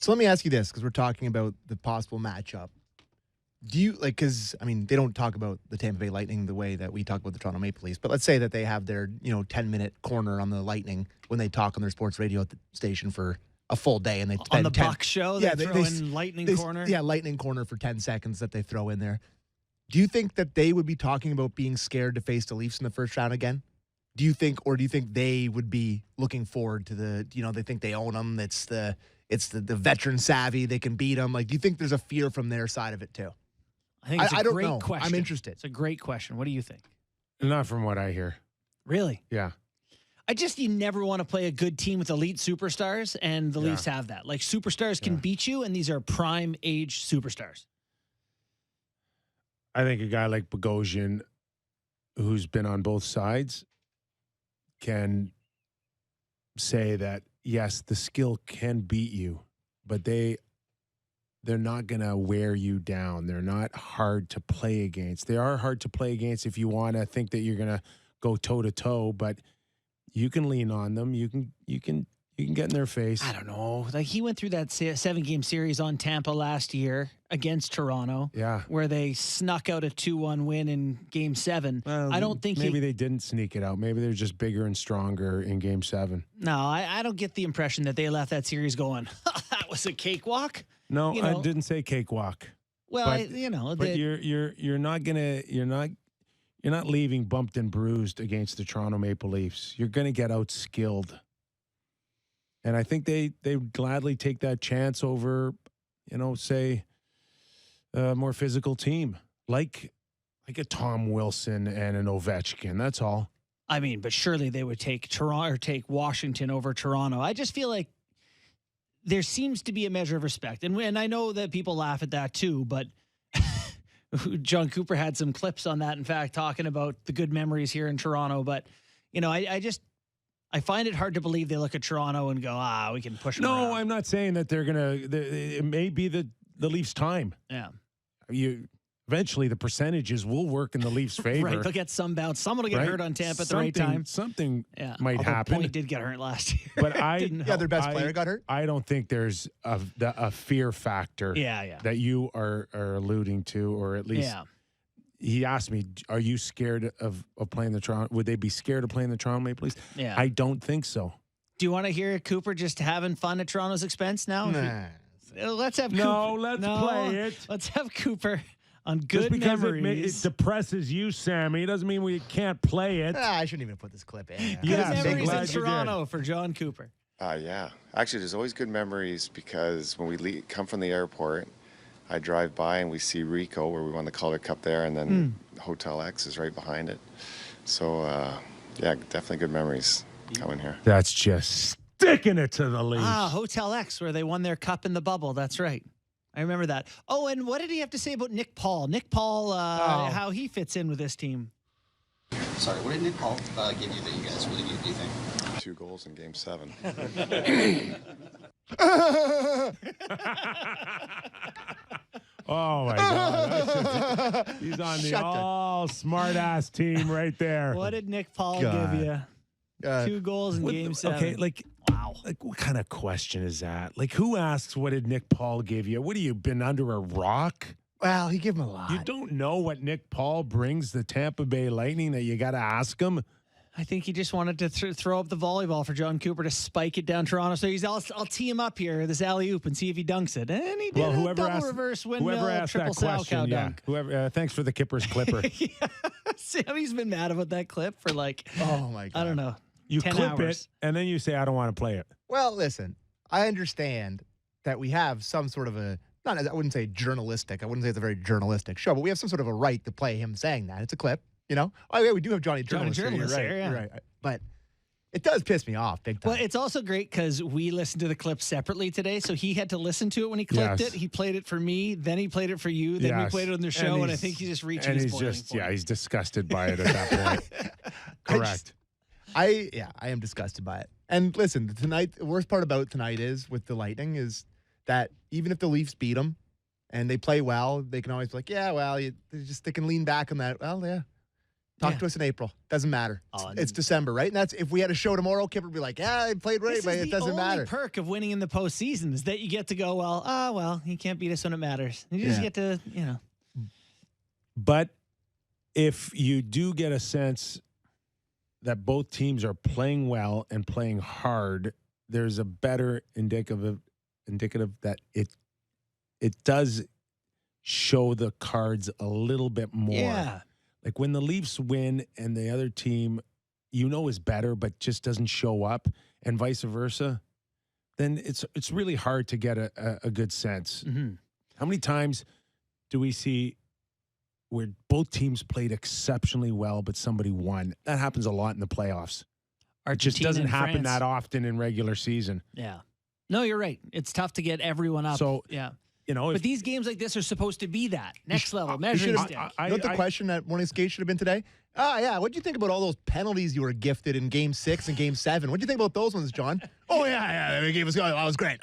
So let me ask you this, because we're talking about the possible matchup. Do you, because, they don't talk about the Tampa Bay Lightning the way that we talk about the Toronto Maple Leafs, but let's say that they have their, 10-minute corner on the Lightning when they talk on their sports radio station for a full day, and they spend on the Buck show, they throw in Lightning Corner? Yeah, Lightning Corner for 10 seconds that they throw in there. Do you think that they would be talking about being scared to face the Leafs in the first round again? Do you think they would be looking forward to they think they own them, it's the veteran savvy, they can beat them? Do you think there's a fear from their side of it too? I think it's a great question. I'm interested. It's a great question. What do you think? Not from what I hear. Really? Yeah. You never want to play a good team with elite superstars, and the Leafs have that. Superstars can beat you, and these are prime age superstars. I think a guy like Bogosian, who's been on both sides, can say that, yes, the skill can beat you, but they're not going to wear you down. They're not hard to play against. They are hard to play against if you want to think that you're going to go toe-to-toe, but you can lean on them. You can get in their face. I don't know. He went through that 7-game series on Tampa last year against Toronto. Yeah. Where they snuck out a 2-1 win in Game 7. Well, I don't think maybe they didn't sneak it out. Maybe they're just bigger and stronger in Game 7. No, I don't get the impression that they left that series going, that was a cakewalk. No, I didn't say cakewalk. Well, but you're not leaving bumped and bruised against the Toronto Maple Leafs. You're going to get outskilled. And I think they gladly take that chance over, say, a more physical team, like a Tom Wilson and an Ovechkin. That's all. But surely they would take Toronto or take Washington over Toronto. I just feel like there seems to be a measure of respect. And I know that people laugh at that too, but John Cooper had some clips on that, in fact, talking about the good memories here in Toronto. But, I find it hard to believe they look at Toronto and go, we can push them around. I'm not saying that they're going to – it may be the Leafs' time. Yeah. Eventually, the percentages will work in the Leafs' favor. Right, they'll get some bounce. Someone will get hurt on Tampa at the right time. Something might happen. Point did get hurt last year. But their best player got hurt. I don't think there's a fear factor that you are alluding to, or at least he asked me, are you scared of playing the Toronto? Would they be scared of playing the Toronto Maple Leafs? Yeah. I don't think so. Do you want to hear Cooper just having fun at Toronto's expense now? Nah. Let's have Cooper. No, let's play it. Let's have Cooper on good just because memories. it depresses you, Sammy, doesn't mean we can't play it. I shouldn't even put this clip in. Good memories in Toronto for John Cooper. Yeah. Actually, there's always good memories because when we come from the airport, I drive by and we see Rico, where we won the Calder Cup there, and then Hotel X is right behind it. So, definitely good memories coming here. That's just sticking it to the Leafs. Hotel X, where they won their cup in the bubble. That's right. I remember that. Oh, and what did he have to say about Nick Paul? Nick Paul, how he fits in with this team. Sorry, what did Nick Paul give you that you guys really need, do you think? 2 goals in Game 7. Oh, my God. He's on the all-smart-ass team right there. What did Nick Paul give you? 2 goals in Game 7. Okay, wow. What kind of question is that? Who asks, what did Nick Paul give you? What have you been under a rock? Well, he gave him a lot. You don't know what Nick Paul brings the Tampa Bay Lightning that you got to ask him? I think he just wanted to throw up the volleyball for John Cooper to spike it down Toronto. So I'll tee him up here, this alley-oop, and see if he dunks it. And he did a double reverse windmill, triple sow cow dunk. Thanks for the Kippers Clipper. Sammy's been mad about that clip for oh my God. I don't know. You 10 clip hours. it, and then you say, I don't want to play it. Well, listen, I understand that we have some sort of I wouldn't say journalistic. I wouldn't say it's a very journalistic show, but we have some sort of a right to play him saying that. It's a clip, Oh, yeah, we do have Johnny Journalist here. You're right. But it does piss me off big time. Well, it's also great because we listened to the clip separately today, so he had to listen to it when he clipped it. He played it for me, then he played it for you, then we played it on the show, and I think he's just reaching his boiling point. He's disgusted by it at that point. Correct. I am disgusted by it. And listen, the worst part about tonight is with the Lightning is that even if the Leafs beat them and they play well, they can always be like, they can lean back on that. Well, yeah, Talk to us in April. Doesn't matter. Oh, It's December, right? And that's if we had a show tomorrow, Kip would be like, yeah, I played right, but it doesn't matter. The only perk of winning in the postseason is that you get to go, well, he can't beat us when it matters. You just get to, But if you do get a sense that both teams are playing well and playing hard, there's a better indicative that it does show the cards a little bit more. Yeah. Like when the Leafs win and the other team, is better, but just doesn't show up, and vice versa, then it's really hard to get a good sense. Mm-hmm. How many times do we see where both teams played exceptionally well, but somebody won? That happens a lot in the playoffs. It just doesn't happen that often in regular season. Yeah. No, you're right. It's tough to get everyone up. So, yeah. But these games like this are supposed to be that next level measuring stick. You know what the question that morning skate should have been today? What do you think about all those penalties you were gifted in Game 6 and Game 7? What do you think about those ones, John? They gave us. That was great.